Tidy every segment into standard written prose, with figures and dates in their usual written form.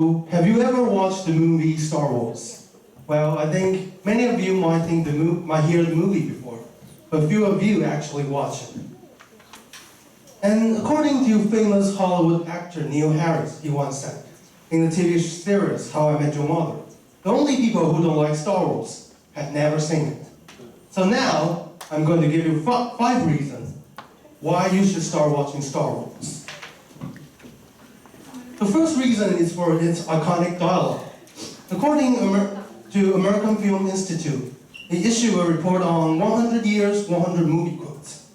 Have you ever watched the movie Star Wars? Well, I think many of you might hear the movie before, but few of you actually watch it. And according to famous Hollywood actor Neil Harris, he once said, in the TV series How I Met Your Mother, the only people who don't like Star Wars have never seen it. So now, I'm going to give you five reasons why you should start watching Star Wars. The first reason is for its iconic dialogue. According to American Film Institute, they issue a report on 100 years, 100 movie quotes.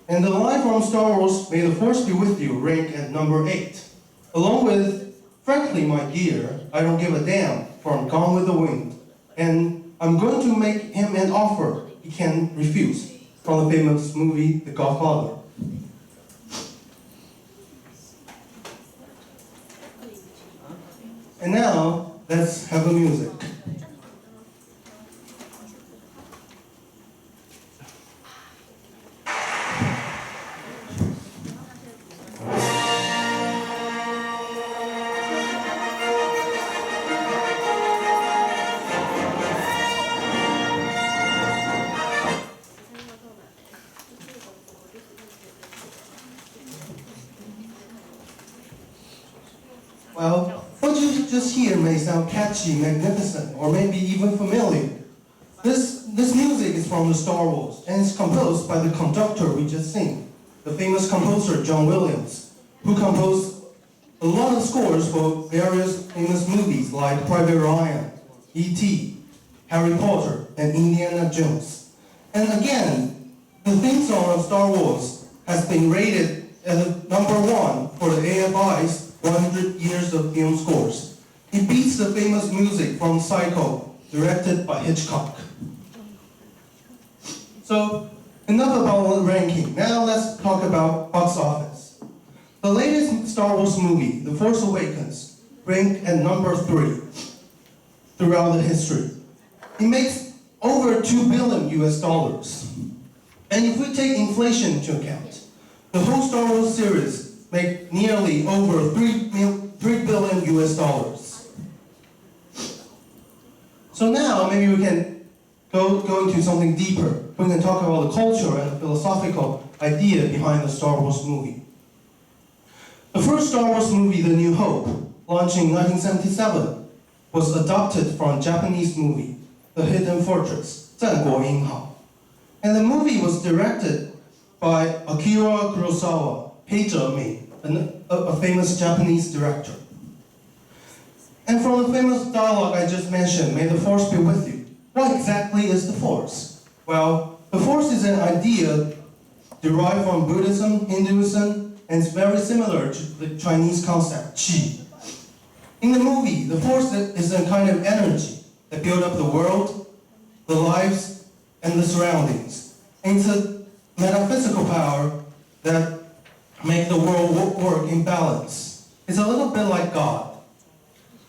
And the line from Star Wars, "May the Force be with you," rank at number 8. Along with, "Frankly, my dear, I don't give a damn," from Gone with the Wind. And "I'm going to make him an offer he can't refuse," from the famous movie The Godfather. And now, let's have the music. Well, what you just hear may sound catchy, magnificent, or maybe even familiar. This music is from the Star Wars, and it's composed by the conductor we just seen, the famous composer John Williams, who composed a lot of scores for various famous movies like Private Ryan, E.T., Harry Potter, and Indiana Jones. And again, the theme song of Star Wars has been rated as number 1 for the AFI's 100 years of film scores. It beats the famous music from Psycho, directed by Hitchcock. So, enough about ranking. Now let's talk about box office. The latest Star Wars movie, The Force Awakens, ranked at number 3 throughout the history. It makes over $2 billion US. And if we take inflation into account, the whole Star Wars series make nearly over $3 billion US. So now maybe we can go into something deeper. We can talk about the culture and the philosophical idea behind the Star Wars movie. The first Star Wars movie, The New Hope, launched in 1977, was adapted from a Japanese movie, The Hidden Fortress, 战国英豪. And the movie was directed by Akira Kurosawa, Pei Zheming, a famous Japanese director. And from the famous dialogue I just mentioned, "May the Force be with you." What exactly is the Force? Well, the Force is an idea derived from Buddhism, Hinduism, and it's very similar to the Chinese concept, Qi. In the movie, the Force is a kind of energy that builds up the world, the lives, and the surroundings. And it's a metaphysical power that make the world work in balance. It's a little bit like God.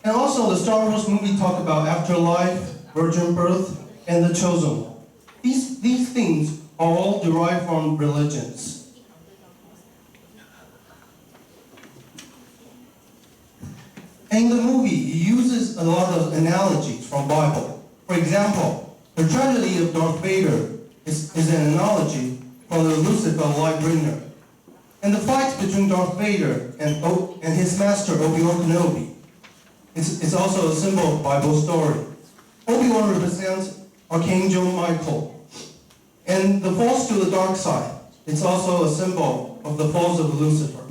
And also the Star Wars movie talk about afterlife, virgin birth, and the chosen one. These things are all derived from religions. And in the movie, it uses a lot of analogies from Bible. For example, the tragedy of Darth Vader is an analogy from the Lucifer Lightbringer. And the fight between Darth Vader and his master Obi-Wan Kenobi is also a symbol of Bible story. Obi-Wan represents Archangel Michael. And the falls to the dark side, it's also a symbol of the falls of Lucifer.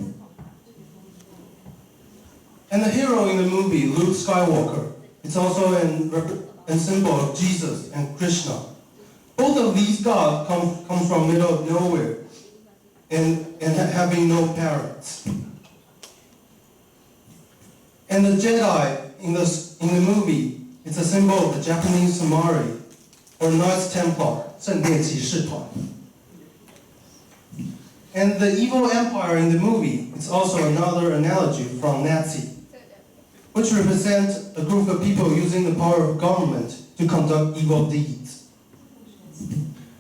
And the hero in the movie, Luke Skywalker, it's also a symbol of Jesus and Krishna. Both of these gods come from middle of nowhere and having no parents. And the Jedi in the movie, it's a symbol of the Japanese samurai or Knights Templar, 圣殿骑士团. And the evil empire in the movie is also another analogy from Nazi, which represents a group of people using the power of government to conduct evil deeds.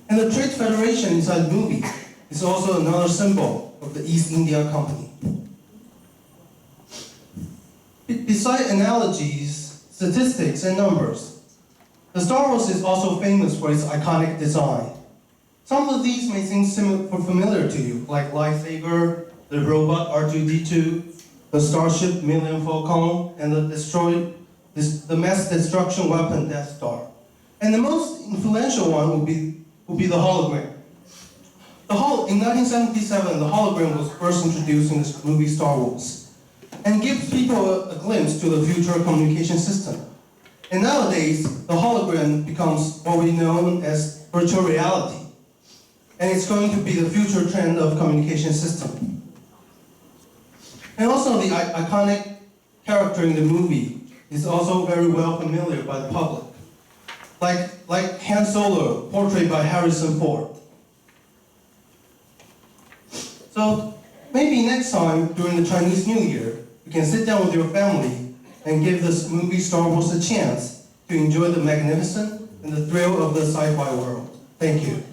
And the Trade Federation inside the movie is also another symbol of the East India Company. Beside analogies, statistics, and numbers, the Star Wars is also famous for its iconic design. Some of these may seem familiar to you, like lightsaber, the robot R2-D2, the starship Millennium Falcon, and the mass destruction weapon Death Star. And the most influential one would be the hologram. In 1977, the hologram was first introduced in the movie Star Wars, and gives people a glimpse to the future communication system. And nowadays, the hologram becomes what we know as virtual reality, and it's going to be the future trend of communication system. And also, the iconic character in the movie is also very well familiar by the public, like Han Solo, portrayed by Harrison Ford. So maybe next time during the Chinese New Year, you can sit down with your family and give this movie Star Wars a chance to enjoy the magnificence and the thrill of the sci-fi world. Thank you.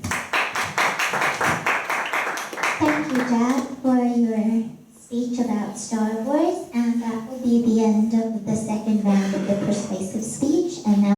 Thank you, Dad, for your speech about Star Wars, and that will be the end of the second round of the persuasive speech. And now